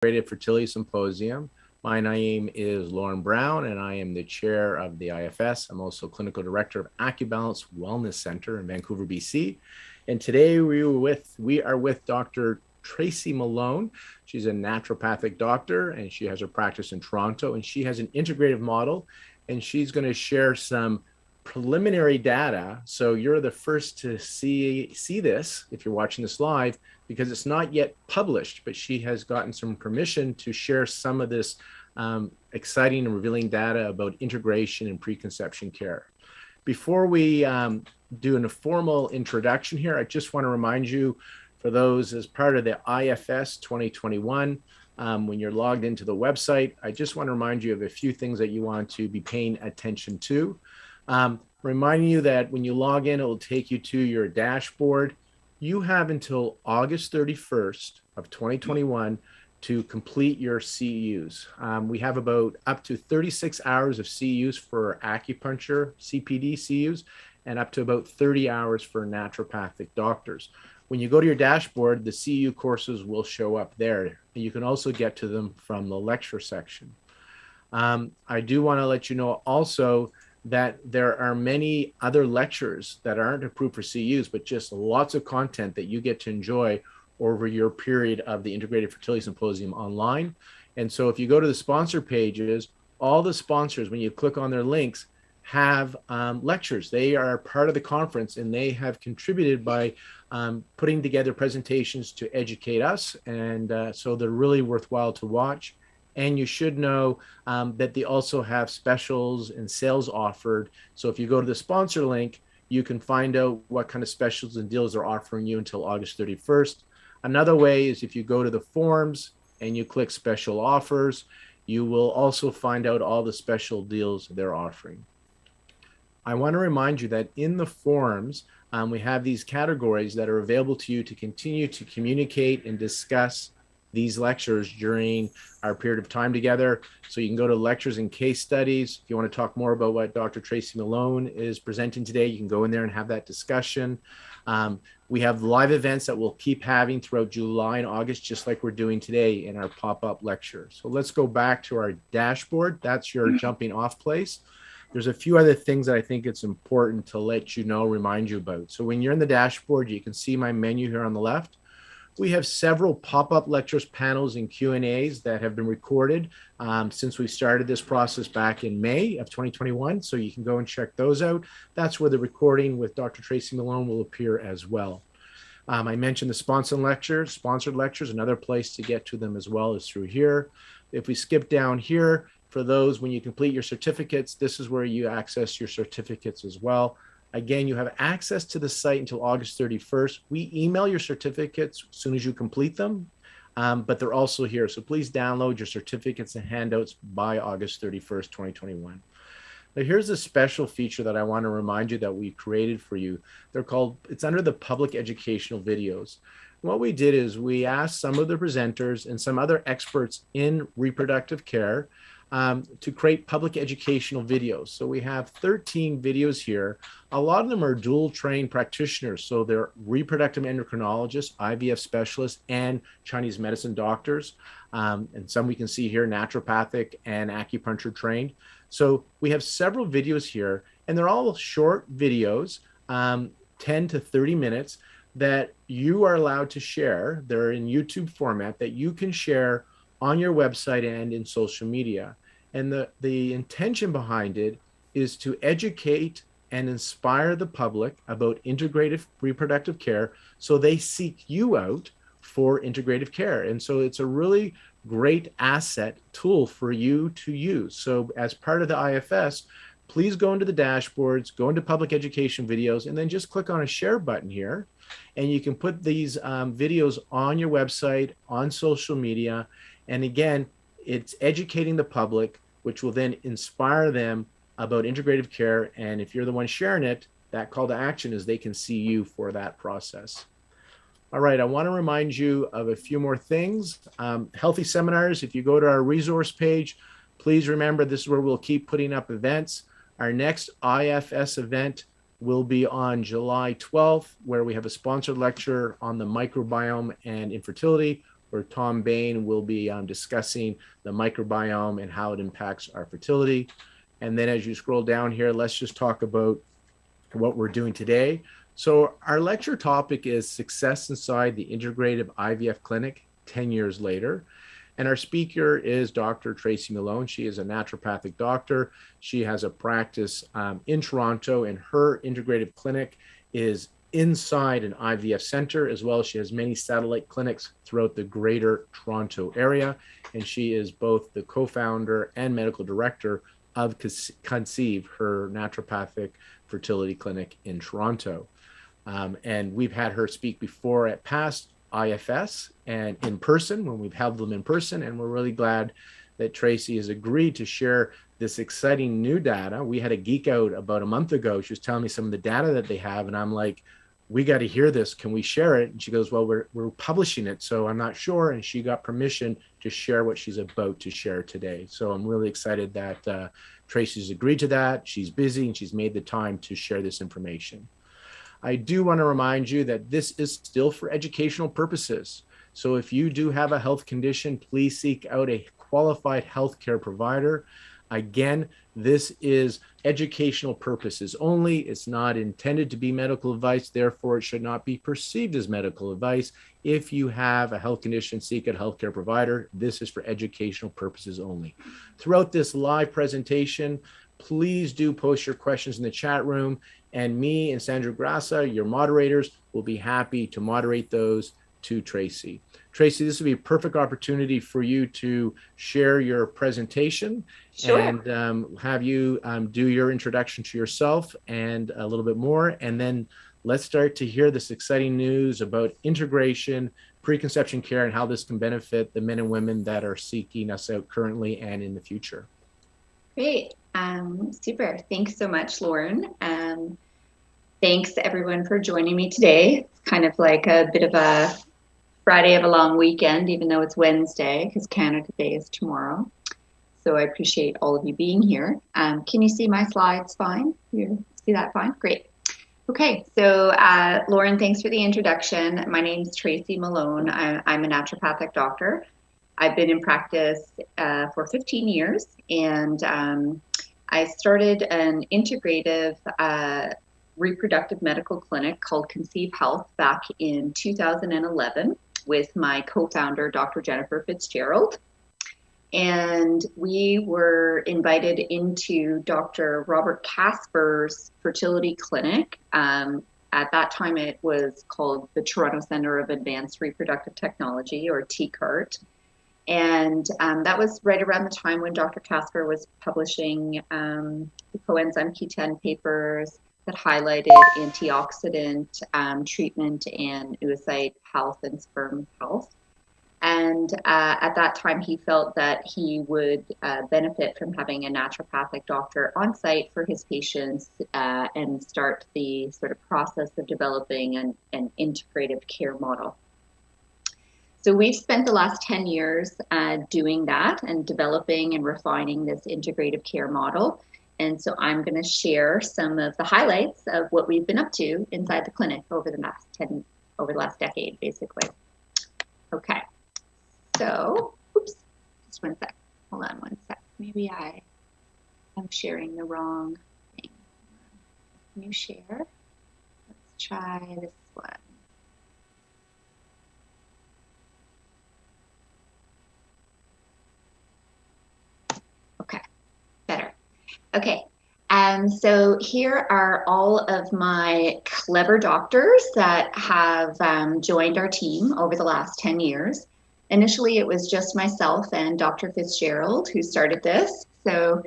Integrated Fertility Symposium. My name is Lauren Brown, and I am the chair of the IFS. I'm also clinical director of AccuBalance Wellness Center in Vancouver, BC. And today we are with Dr. Tracy Malone. She's a naturopathic doctor, and she has her practice in Toronto, and she has an integrative model, and she's going to share some preliminary data. So you're the first to see this if you're watching this live, because it's not yet published, but she has gotten some permission to share some of this exciting and revealing data about integration and preconception care. Before we do a formal introduction here, I just want to remind you, for those as part of the IFS 2021, when you're logged into the website, I just want to remind you of a few things that you want to be paying attention to. Reminding you that when you log in, it will take you to your dashboard. You have until August 31st of 2021 to complete your CEUs. We have about up to 36 hours of CEUs for acupuncture, CPD CEUs, and up to about 30 hours for naturopathic doctors. When you go to your dashboard, the CEU courses will show up there. You can also get to them from the lecture section. I do want to let you know also that there are many other lectures that aren't approved for CEUs, but just lots of content that you get to enjoy over your period of the Integrated Fertility Symposium online. And so if you go to the sponsor pages, all the sponsors, when you click on their links, have lectures. They are part of the conference, and they have contributed by putting together presentations to educate us. And so they're really worthwhile to watch. And you should know that they also have specials and sales offered. So if you go to the sponsor link, you can find out what kind of specials and deals they're offering you until August 31st. Another way is if you go to the forums and you click special offers, you will also find out all the special deals they're offering. I want to remind you that in the forums, we have these categories that are available to you to continue to communicate and discuss these lectures during our period of time together. So you can go to lectures and case studies. If you want to talk more about what Dr. Tracy Malone is presenting today, you can go in there and have that discussion. We have live events that we'll keep having throughout July and August, just like we're doing today in our pop-up lecture. So let's go back to our dashboard. That's your jumping off place. There's a few other things that I think it's important to let you know, remind you about. So when you're in the dashboard, you can see my menu here on the left. We have several pop-up lectures, panels, and Q&As that have been recorded since we started this process back in May of 2021. So you can go and check those out. That's where the recording with Dr. Tracy Malone will appear as well. I mentioned the sponsored lectures. Another place to get to them as well is through here. If we skip down here, for those, when you complete your certificates, this is where you access your certificates as well. Again, you have access to the site until August 31st. We email your certificates as soon as you complete them, but they're also here. So please download your certificates and handouts by August 31st, 2021. Now here's a special feature that I want to remind you that we created for you. It's under the public educational videos. What we did is we asked some of the presenters and some other experts in reproductive care to create public educational videos. So we have 13 videos here. A lot of them are dual trained practitioners. So they're reproductive endocrinologists, IVF specialists, and Chinese medicine doctors. And some we can see here, naturopathic and acupuncture trained. So we have several videos here, and they're all short videos, 10 to 30 minutes, that you are allowed to share. They're in YouTube format that you can share on your website and in social media. And the intention behind it is to educate and inspire the public about integrative reproductive care so they seek you out for integrative care. And so it's a really great asset tool for you to use. So as part of the IFS, please go into the dashboards, go into public education videos, and then just click on a share button here. And you can put these videos on your website, on social media. And again, it's educating the public, which will then inspire them about integrative care. And if you're the one sharing it, that call to action is they can see you for that process. All right, I want to remind you of a few more things. Healthy seminars, if you go to our resource page, please remember this is where we'll keep putting up events. Our next IFS event will be on July 12th, where we have a sponsored lecture on the microbiome and infertility. where Tom Bain will be discussing the microbiome and how it impacts our fertility. And then as you scroll down here, let's just talk about what we're doing today. So our lecture topic is Success Inside the Integrative IVF Clinic 10 years later. And our speaker is Dr. Tracy Malone. She is a naturopathic doctor. She has a practice in Toronto, and her integrative clinic is inside an IVF center, as well as she has many satellite clinics throughout the greater Toronto area. And she is both the co-founder and medical director of Conceive, her naturopathic fertility clinic in Toronto. And we've had her speak before at past IFS and in person when we've held them in person. And we're really glad that Tracy has agreed to share this exciting new data. We had a geek out about a month ago. She was telling me some of the data that they have. And I'm like, we got to hear this. Can we share it? And she goes, well, we're publishing it, so I'm not sure. And she got permission to share what she's about to share today. So I'm really excited that Tracy's agreed to that. She's busy and she's made the time to share this information. I do want to remind you that this is still for educational purposes. So if you do have a health condition, please seek out a qualified healthcare provider. Again, this is educational purposes only. It's not intended to be medical advice. Therefore, it should not be perceived as medical advice. If you have a health condition, seek a healthcare provider. This is for educational purposes only. Throughout this live presentation, please do post your questions in the chat room, and me and Sandra Grassa, your moderators, will be happy to moderate those to Tracy. Tracy, this would be a perfect opportunity for you to share your presentation. Sure. And have you do your introduction to yourself and a little bit more. And then let's start to hear this exciting news about integration, preconception care, and how this can benefit the men and women that are seeking us out currently and in the future. Great. Super. Thanks so much, Lauren. Thanks everyone for joining me today. It's kind of like a bit of a Friday of a long weekend, even though it's Wednesday, because Canada Day is tomorrow. So I appreciate all of you being here. Can you see my slides fine? You see that fine? Great. Okay, so Lauren, thanks for the introduction. My name is Tracy Malone. I'm a naturopathic doctor. I've been in practice for 15 years, and I started an integrative reproductive medical clinic called Conceive Health back in 2011 with my co-founder, Dr. Jennifer Fitzgerald. And we were invited into Dr. Robert Casper's fertility clinic. At that time, it was called the Toronto Centre of Advanced Reproductive Technology, or TCART. And that was right around the time when Dr. Casper was publishing the coenzyme Q10 papers that highlighted antioxidant treatment and oocyte health and sperm health. And at that time, he felt that he would benefit from having a naturopathic doctor on site for his patients and start the sort of process of developing an integrative care model. So we've spent the last 10 years doing that and developing and refining this integrative care model. And so I'm going to share some of the highlights of what we've been up to inside the clinic over the last decade, basically. Okay. So, oops, just one sec. Hold on one sec. Maybe I am sharing the wrong thing. Can you share? Let's try this one. Okay, better. Okay, so here are all of my clever doctors that have joined our team over the last 10 years. Initially, it was just myself and Dr. Fitzgerald who started this. So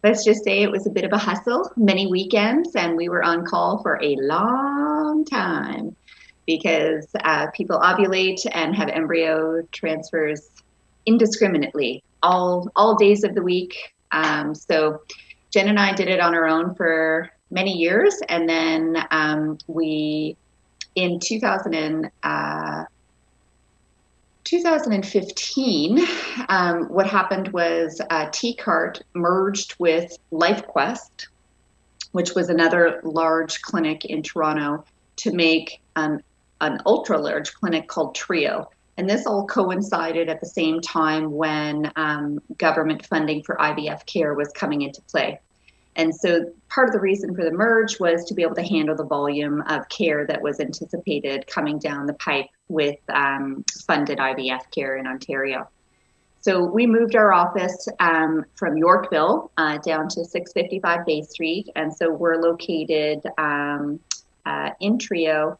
let's just say it was a bit of a hustle, many weekends, and we were on call for a long time because people ovulate and have embryo transfers indiscriminately all days of the week. So Jen and I did it on our own for many years, and then in 2015, what happened was TCART merged with LifeQuest, which was another large clinic in Toronto, to make an ultra large clinic called TRIO. And this all coincided at the same time when government funding for IVF care was coming into play. And so part of the reason for the merge was to be able to handle the volume of care that was anticipated coming down the pipe with funded IVF care in Ontario. So we moved our office from Yorkville down to 655 Bay Street. And so we're located in Trio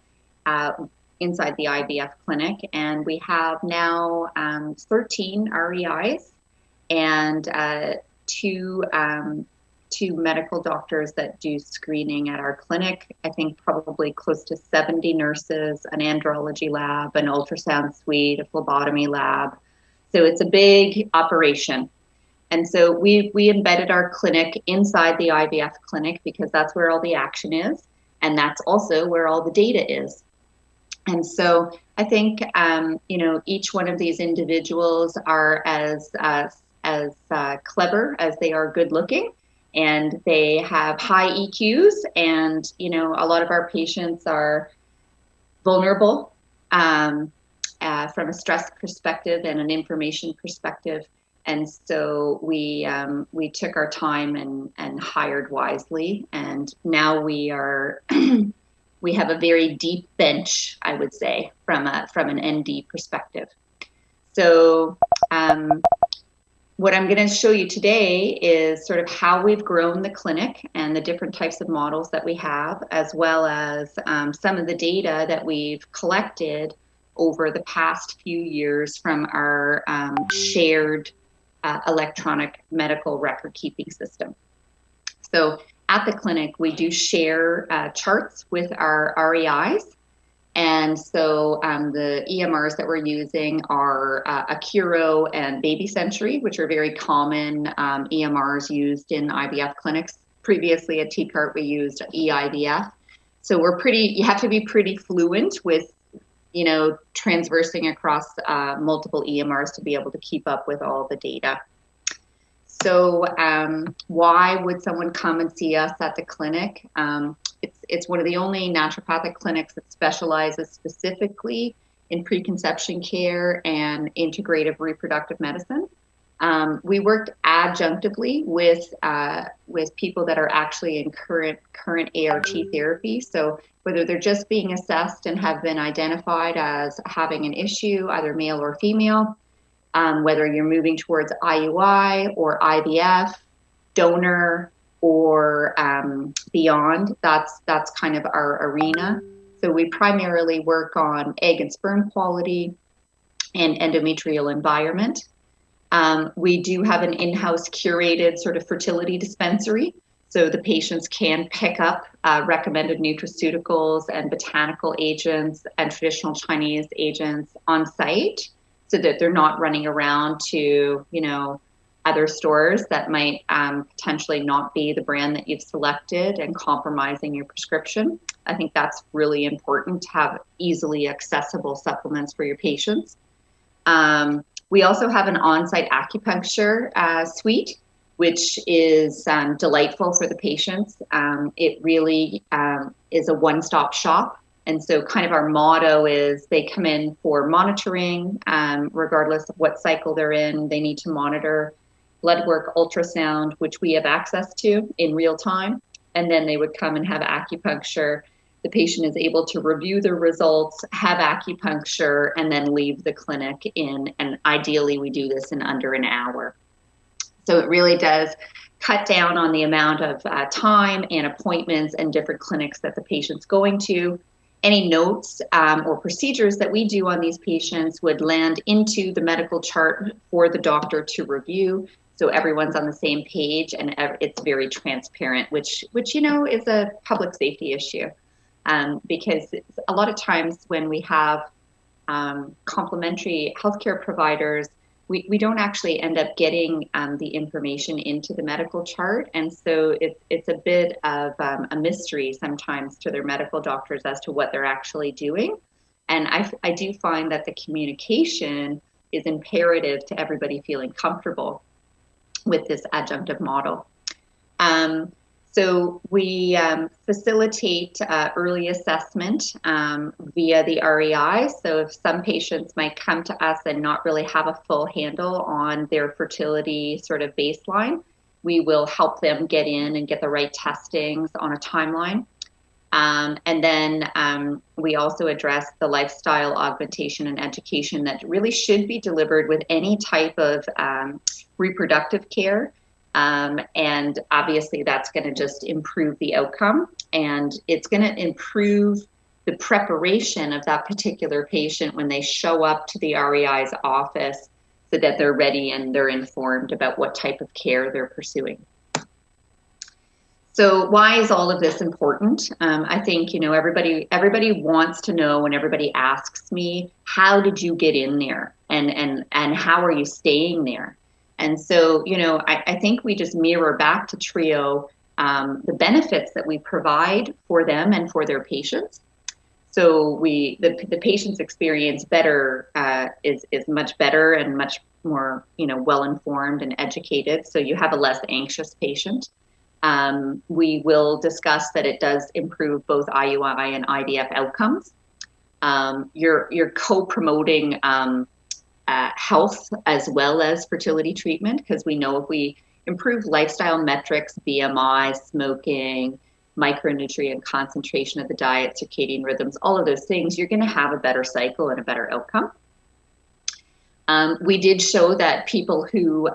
inside the IVF clinic. And we have now 13 REIs and two medical doctors that do screening at our clinic. I think probably close to 70 nurses, an andrology lab, an ultrasound suite, a phlebotomy lab. So it's a big operation. And so we embedded our clinic inside the IVF clinic because that's where all the action is. And that's also where all the data is. And so I think, each one of these individuals are as clever as they are good looking. And they have high EQs, and a lot of our patients are vulnerable from a stress perspective and an information perspective. And so we took our time and hired wisely, and now we are we have a very deep bench, I would say, from an ND perspective. So what I'm going to show you today is sort of how we've grown the clinic and the different types of models that we have, as well as some of the data that we've collected over the past few years from our shared electronic medical record keeping system. So at the clinic, we do share charts with our REIs. And so the EMRs that we're using are Acuro and Baby Century, which are very common EMRs used in IVF clinics. Previously at TCART, we used eIVF. So you have to be pretty fluent with, transversing across multiple EMRs to be able to keep up with all the data. So why would someone come and see us at the clinic? It's one of the only naturopathic clinics that specializes specifically in preconception care and integrative reproductive medicine. We worked adjunctively with people that are actually in current ART therapy. So whether they're just being assessed and have been identified as having an issue, either male or female, whether you're moving towards IUI or IVF, donor, or beyond, that's kind of our arena. So we primarily work on egg and sperm quality and endometrial environment. We do have an in-house curated sort of fertility dispensary. So the patients can pick up recommended nutraceuticals and botanical agents and traditional Chinese agents on site, so that they're not running around to, other stores that might potentially not be the brand that you've selected and compromising your prescription. I think that's really important to have easily accessible supplements for your patients. We also have an on-site acupuncture suite, which is delightful for the patients. It really is a one-stop shop. And so kind of our motto is they come in for monitoring, regardless of what cycle they're in. They need to monitor blood work, ultrasound, which we have access to in real time. And then they would come and have acupuncture. The patient is able to review the results, have acupuncture, and then leave the clinic and ideally we do this in under an hour. So it really does cut down on the amount of time and appointments and different clinics that the patient's going to. Any notes or procedures that we do on these patients would land into the medical chart for the doctor to review. So everyone's on the same page and it's very transparent, which is a public safety issue. Because a lot of times when we have complementary healthcare providers, we don't actually end up getting the information into the medical chart. And so it's a bit of a mystery sometimes to their medical doctors as to what they're actually doing. And I do find that the communication is imperative to everybody feeling comfortable with this adjunctive model. So we facilitate early assessment via the REI. So if some patients might come to us and not really have a full handle on their fertility sort of baseline, we will help them get in and get the right testings on a timeline. And then we also address the lifestyle augmentation and education that really should be delivered with any type of reproductive care. And obviously that's going to just improve the outcome, and it's going to improve the preparation of that particular patient when they show up to the REI's office, so that they're ready and they're informed about what type of care they're pursuing. So why is all of this important? I think, everybody wants to know, and everybody asks me, how did you get in there, and how are you staying there? And so, I think we just mirror back to TRIO the benefits that we provide for them and for their patients. So the patient's experience better is much better and much more, well-informed and educated. So you have a less anxious patient. We will discuss that it does improve both IUI and IVF outcomes. You're co-promoting health as well as fertility treatment, because we know if we improve lifestyle metrics, BMI, smoking, micronutrient concentration of the diet, circadian rhythms, all of those things, you're going to have a better cycle and a better outcome. We did show that people who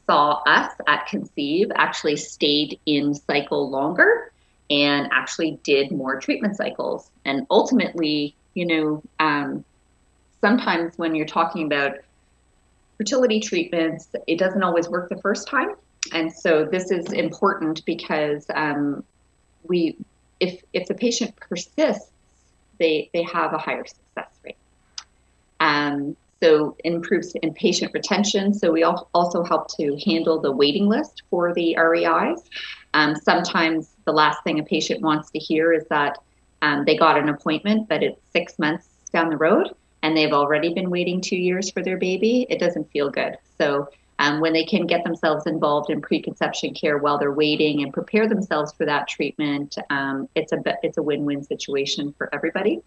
saw us at Conceive actually stayed in cycle longer and actually did more treatment cycles. And ultimately, sometimes when you're talking about fertility treatments, it doesn't always work the first time. And so this is important because if the patient persists, they have a higher success rate. So improves in patient retention. So we also help to handle the waiting list for the REIs. Sometimes the last thing a patient wants to hear is that they got an appointment, but it's 6 months down the road, and they've already been waiting 2 years for their baby. It doesn't feel good. So when they can get themselves involved in preconception care while they're waiting and prepare themselves for that treatment, it's a win-win situation for everybody.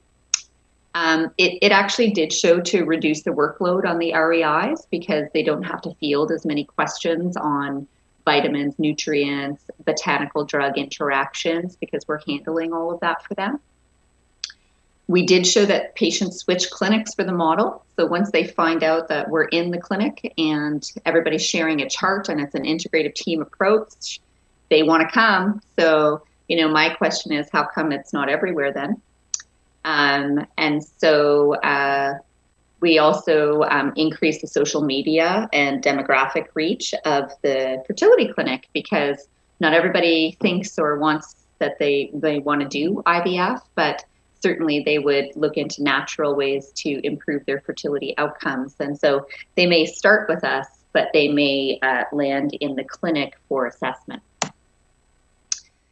It actually did show to reduce the workload on the REIs, because they don't have to field as many questions on vitamins, nutrients, botanical drug interactions, because we're handling all of that for them. We did show that patients switch clinics for the model. So once they find out that we're in the clinic and everybody's sharing a chart and it's an integrative team approach, they want to come. So, my question is, how come it's not everywhere then? And so we also increase the social media and demographic reach of the fertility clinic, because not everybody thinks or wants that they want to do IVF, but certainly they would look into natural ways to improve their fertility outcomes. And so they may start with us, but they may land in the clinic for assessment.